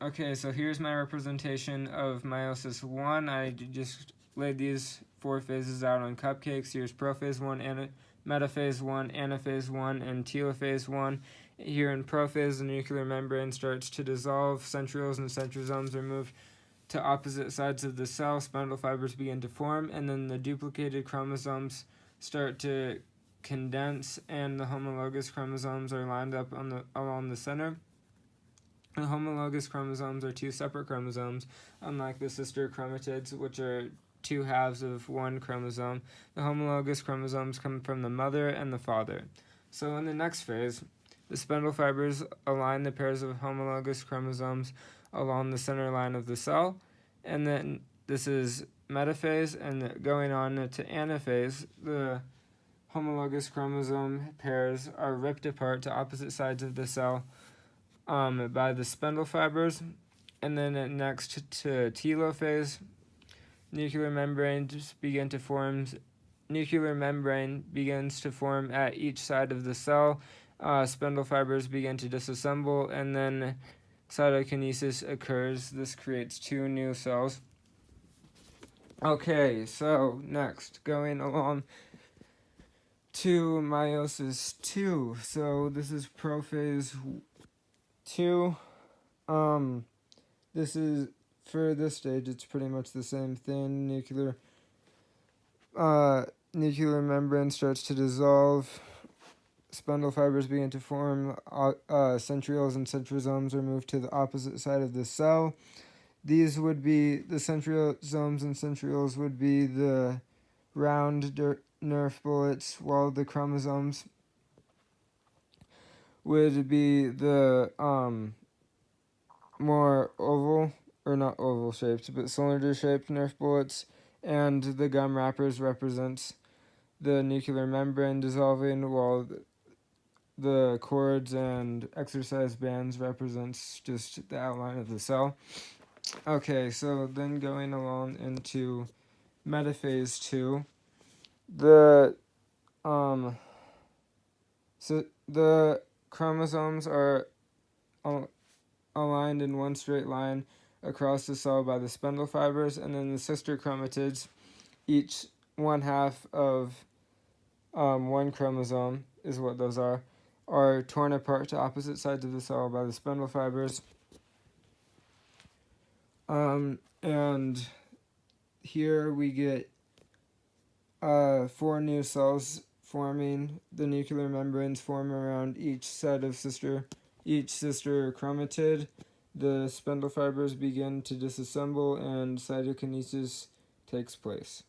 Okay, so here's my representation of meiosis 1. I just laid these 4 phases out on cupcakes. Here's prophase 1, metaphase 1, anaphase 1, and telophase 1. Here in prophase, the nuclear membrane starts to dissolve. Centrioles and centrosomes are moved to opposite sides of the cell. Spindle fibers begin to form, and then the duplicated chromosomes start to condense, and the homologous chromosomes are lined up along the center. The homologous chromosomes are 2 separate chromosomes, unlike the sister chromatids, which are 2 halves of 1 chromosome. The homologous chromosomes come from the mother and the father. So in the next phase, the spindle fibers align the pairs of homologous chromosomes along the center line of the cell, and then this is metaphase, and going on to anaphase, the homologous chromosome pairs are ripped apart to opposite sides of the cell by the spindle fibers. And then next to telophase, nuclear membrane begins to form at each side of the cell. Spindle fibers begin to disassemble, and then cytokinesis occurs. This creates 2 new cells. Okay, so next, going along to meiosis 2. So this is prophase 2. This is, for this stage, it's pretty much the same thing. Nuclear membrane starts to dissolve. Spindle fibers begin to form. Centrioles and centrosomes are moved to the opposite side of the cell. These would be, the centrosomes and centrioles would be the round Nerf bullets, while the chromosomes would be the more oval, or not oval shaped, but cylinder shaped Nerf bullets, and the gum wrappers represents the nuclear membrane dissolving, while the cords and exercise bands represents just the outline of the cell. Okay, so then going along into metaphase 2, the chromosomes are aligned in one straight line across the cell by the spindle fibers, and then the sister chromatids, each 1/2 of 1 chromosome is what those are torn apart to opposite sides of the cell by the spindle fibers. And here we get 4 new cells forming. The nuclear membranes form around each sister chromatid. The spindle fibers begin to disassemble, and cytokinesis takes place.